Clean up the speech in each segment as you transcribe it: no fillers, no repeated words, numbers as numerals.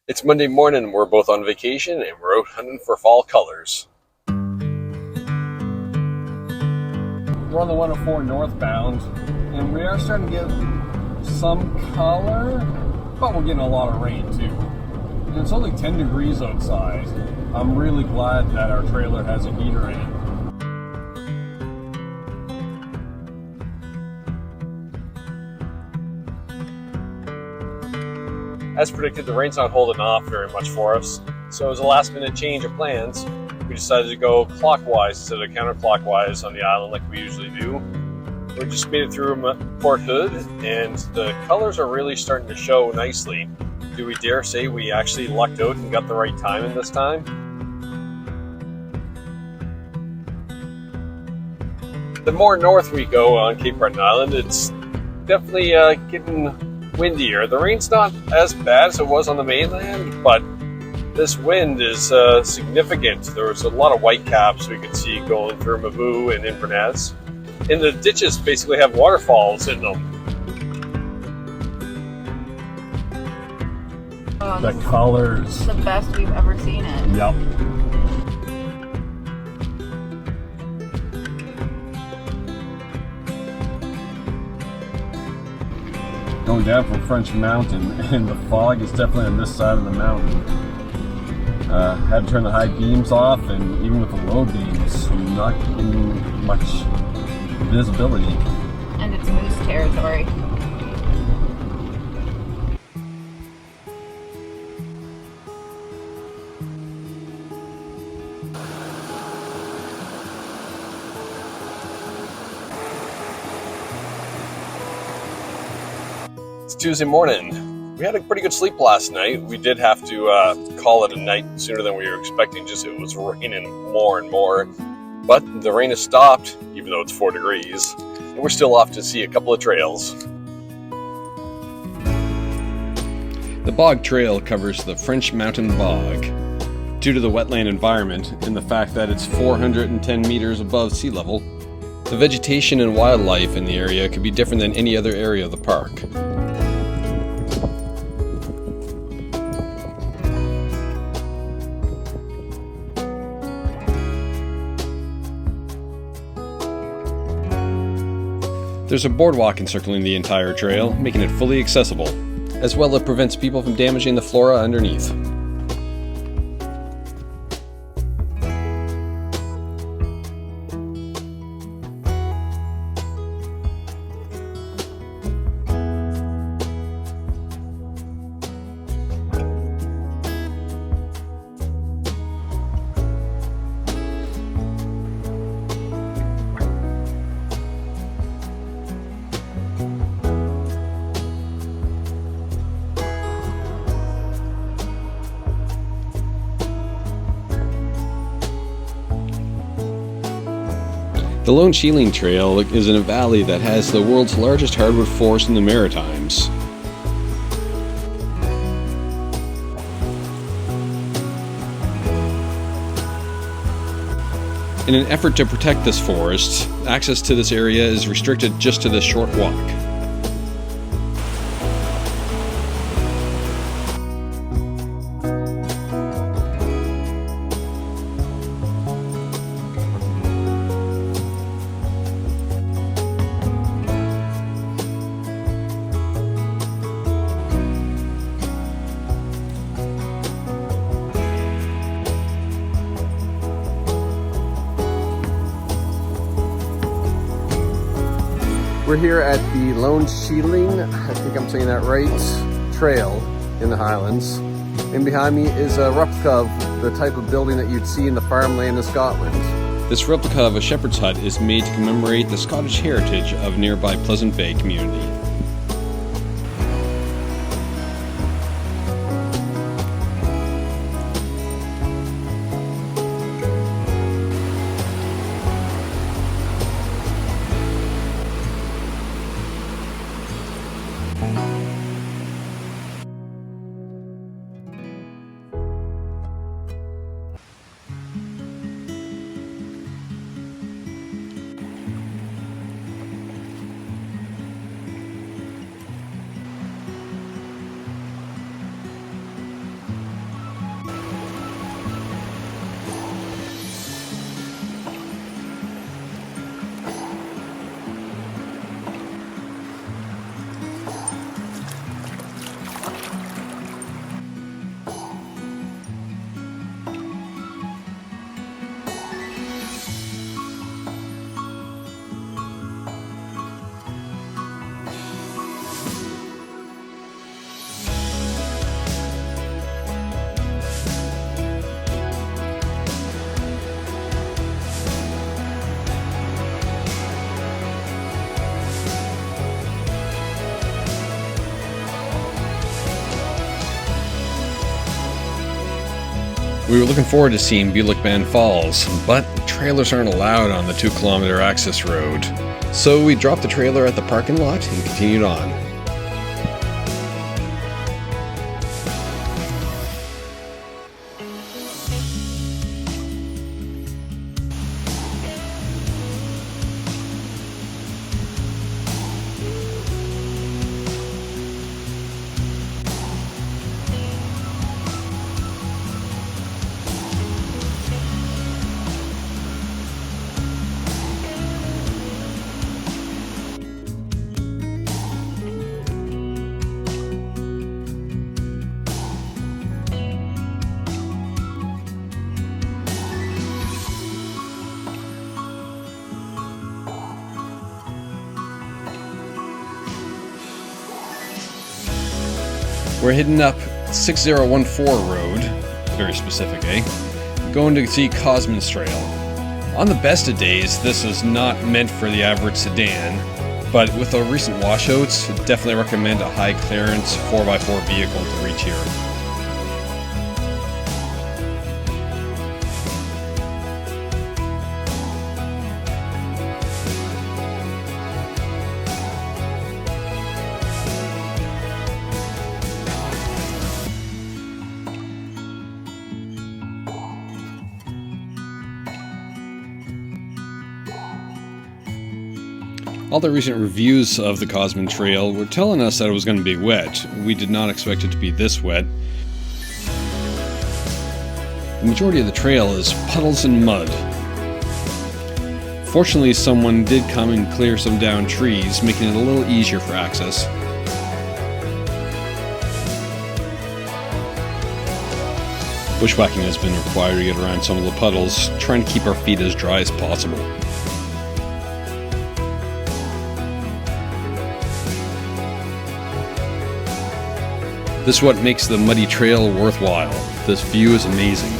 It's Monday morning, we're both on vacation and we're out hunting for fall colors. We're on the 104 northbound and we are starting to get some color, but we're getting a lot of rain too. And it's only 10 degrees outside. I'm really glad that our trailer has a heater in it. As predicted, the rain's not holding off very much for us, so as a last minute change of plans, we decided to go clockwise instead of counterclockwise on the island like we usually do. We just made it through Port Hood, and the colors are really starting to show nicely. Do we dare say we actually lucked out and got the right timing this time? The more north we go on Cape Breton Island, it's definitely getting windier. The rain's not as bad as it was on the mainland, but this wind is significant. There was a lot of whitecaps we could see going through Mabou and Inverness. And the ditches basically have waterfalls in them. Oh, The colors. This is the best we've ever seen it. Yep. Going down from French Mountain, and the fog is definitely on this side of the mountain. Had to turn the high beams off, and even with the low beams, I'm not getting much visibility. And it's moose territory. It's Tuesday morning. We had a pretty good sleep last night. We did have to call it a night sooner than we were expecting, just it was raining more and more. But the rain has stopped, even though it's 4 degrees, and we're still off to see a couple of trails. The Bog Trail covers the French Mountain Bog. Due to the wetland environment and the fact that it's 410 meters above sea level, the vegetation and wildlife in the area could be different than any other area of the park. There's a boardwalk encircling the entire trail, making it fully accessible, as well as prevents people from damaging the flora underneath. The Lone Shieling Trail is in a valley that has the world's largest hardwood forest in the Maritimes. In an effort to protect this forest, access to this area is restricted just to this short walk. We're here at the Lone Shieling, I think I'm saying that right, trail in the Highlands. And behind me is a replica of the type of building that you'd see in the farmland of Scotland. This replica of a shepherd's hut is made to commemorate the Scottish heritage of nearby Pleasant Bay community. We were looking forward to seeing Bulik Band Falls, but trailers aren't allowed on the 2-kilometer access road. So we dropped the trailer at the parking lot and continued on. We're heading up 6014 road, very specific, eh? Going to see Cosman's Trail. On the best of days, this is not meant for the average sedan, but with the recent washouts, definitely recommend a high clearance 4x4 vehicle to reach here. All the recent reviews of the Cosman Trail were telling us that it was going to be wet. We did not expect it to be this wet. The majority of the trail is puddles and mud. Fortunately, someone did come and clear some downed trees, making it a little easier for access. Bushwhacking has been required to get around some of the puddles, trying to keep our feet as dry as possible. This is what makes the muddy trail worthwhile. This view is amazing.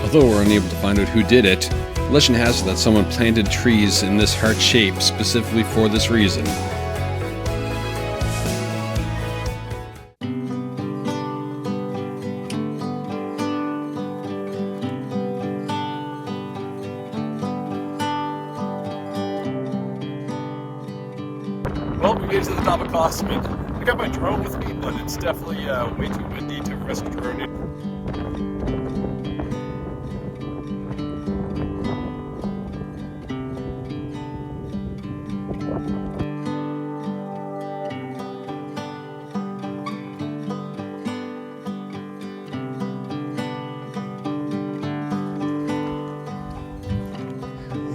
Although we're unable to find out who did it, legend has it that someone planted trees in this heart shape specifically for this reason. Well, we made it to the top of Cosman. I got my drone with me, but it's definitely way too windy to rest the drone in.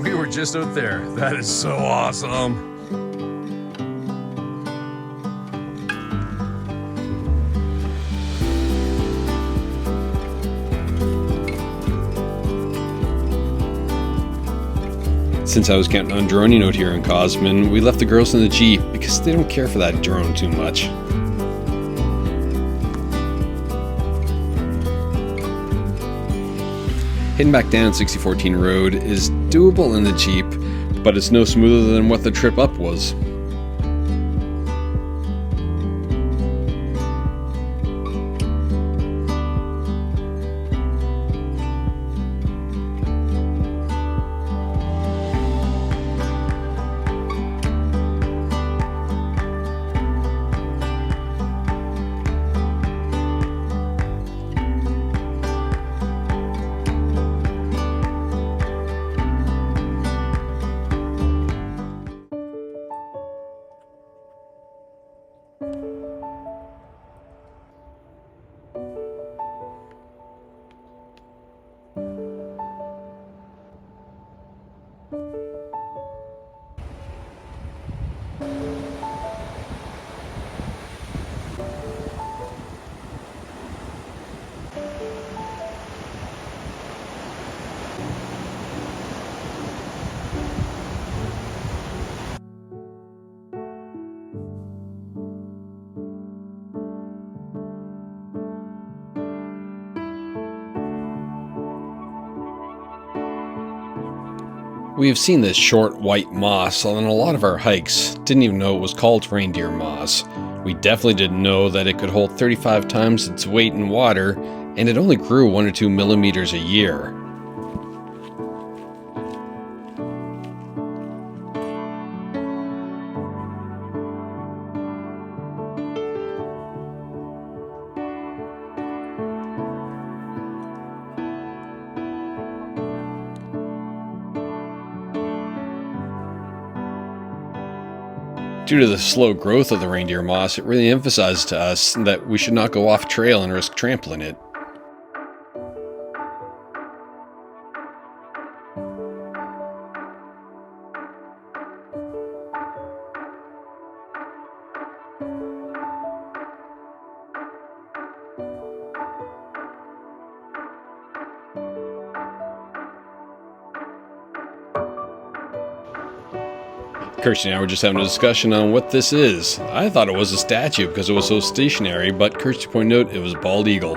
We were just out there. That is so awesome. Since I was counting on droning out here in Cosman, we left the girls in the Jeep because they don't care for that drone too much. Heading back down 6014 road is doable in the Jeep, but it's no smoother than what the trip up was. We have seen this short white moss on a lot of our hikes, didn't even know it was called reindeer moss. We definitely didn't know that it could hold 35 times its weight in water, and it only grew 1 or 2 millimeters a year. Due to the slow growth of the reindeer moss, it really emphasized to us that we should not go off trail and risk trampling it. Kirsty and I were just having a discussion on what this is. I thought it was a statue because it was so stationary, but Kirsty pointed out it was a bald eagle.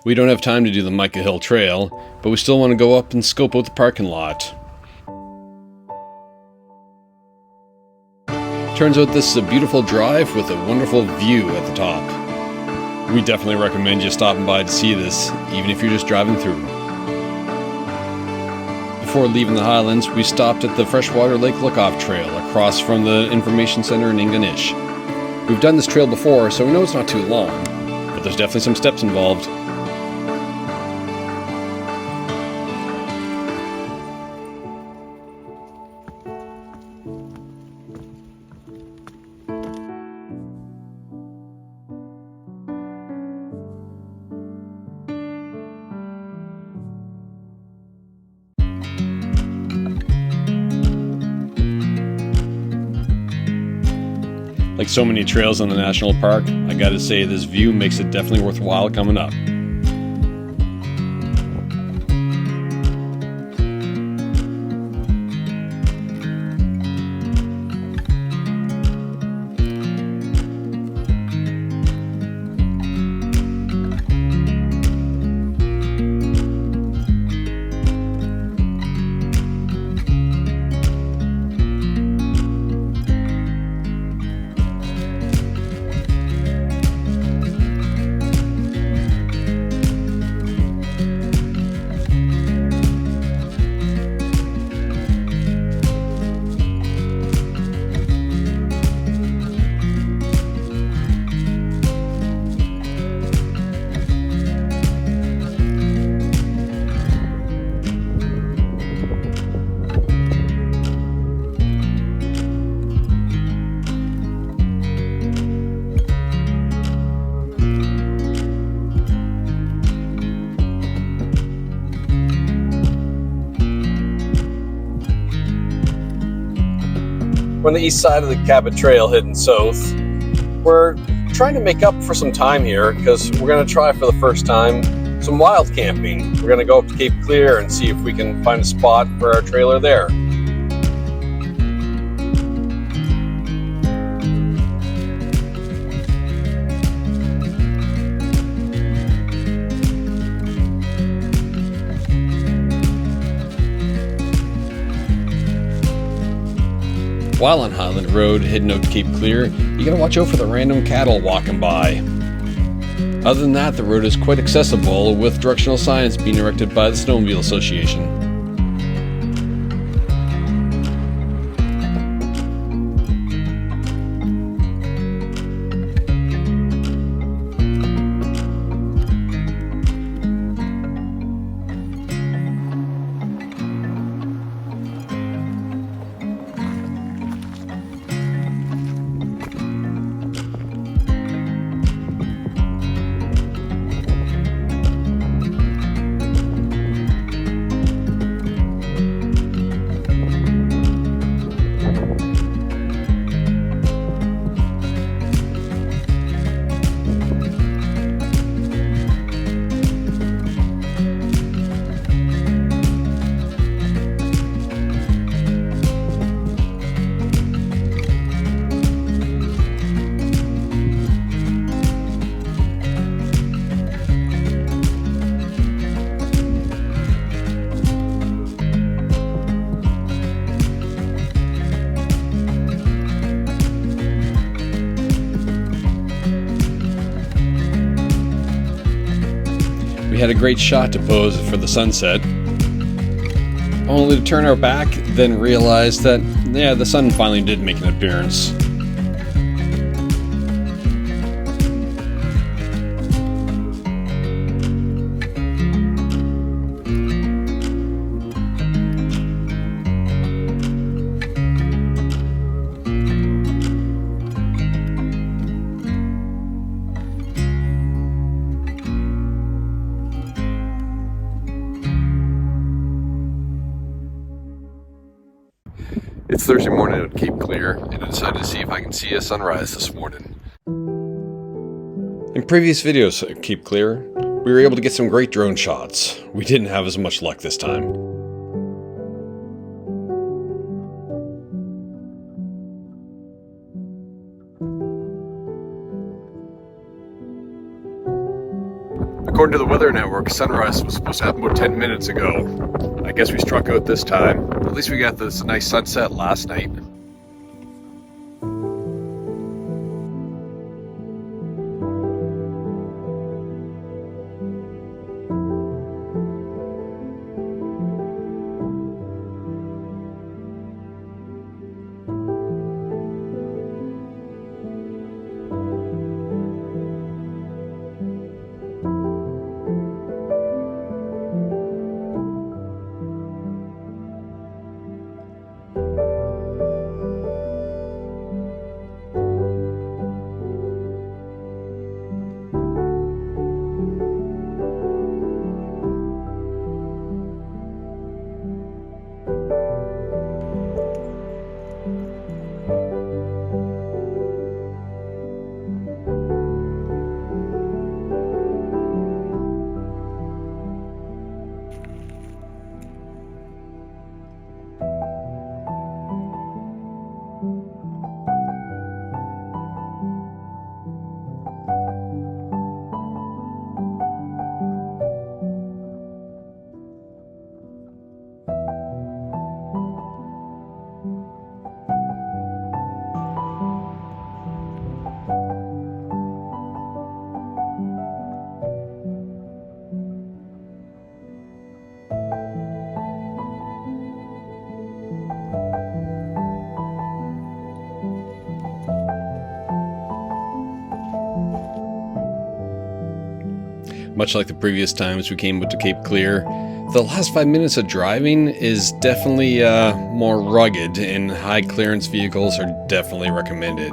We don't have time to do the Micah Hill Trail, but we still want to go up and scope out the parking lot. Turns out this is a beautiful drive with a wonderful view at the top. We definitely recommend you stopping by to see this, even if you're just driving through. Before leaving the Highlands, we stopped at the Freshwater Lake Lookoff Trail across from the Information Center in Ingonish. We've done this trail before, so we know it's not too long, but there's definitely some steps involved. Like so many trails in the national park, I gotta say this view makes it definitely worthwhile coming up. We're on the east side of the Cabot Trail heading south. We're trying to make up for some time here because we're going to try for the first time some wild camping. We're going to go up to Cape Clear and see if we can find a spot for our trailer there. While on Highland Road, heading out to Cape Clear, you gotta watch out for the random cattle walking by. Other than that, the road is quite accessible, with directional signs being erected by the Snowmobile Association. had a great shot to pose for the sunset, only to turn our back, then realize that, yeah, the sun finally did make an appearance. It's Thursday morning at Cape Clear, and I decided to see if I can see a sunrise this morning. In previous videos at Cape Clear, we were able to get some great drone shots. We didn't have as much luck this time. According to the Weather Network, sunrise was supposed to happen about 10 minutes ago. I guess we struck out this time. At least we got this nice sunset last night. Much like the previous times we came to Cape Clear, the last 5 minutes of driving is definitely more rugged, and high clearance vehicles are definitely recommended.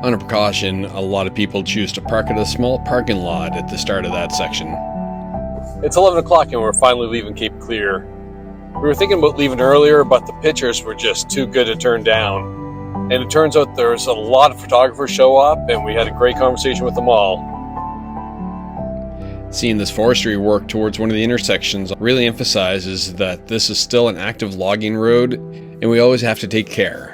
On a precaution, a lot of people choose to park at a small parking lot at the start of that section. It's 11 o'clock and we're finally leaving Cape Clear. We were thinking about leaving earlier, but the pictures were just too good to turn down. And it turns out there's a lot of photographers show up, and we had a great conversation with them all. Seeing this forestry work towards one of the intersections really emphasizes that this is still an active logging road, and we always have to take care.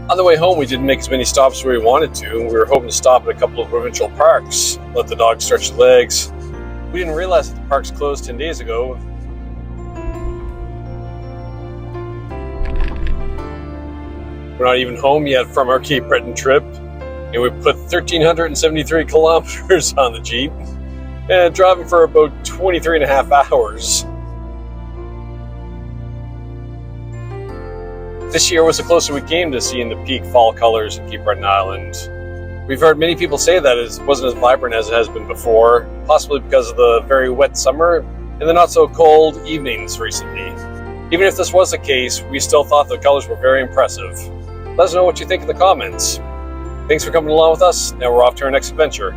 On the way home, we didn't make as many stops as we wanted to. We were hoping to stop at a couple of provincial parks, let the dogs stretch their legs. We didn't realize that the park's closed 10 days ago. We're not even home yet from our Cape Breton trip, and we put 1,373 kilometers on the Jeep and driving for about 23 and a half hours. This year was the closer we came to seeing the peak fall colors in Cape Breton Island. We've heard many people say that it wasn't as vibrant as it has been before, possibly because of the very wet summer and the not so cold evenings recently. Even if this was the case, we still thought the colors were very impressive. Let us know what you think in the comments. Thanks for coming along with us. Now we're off to our next adventure.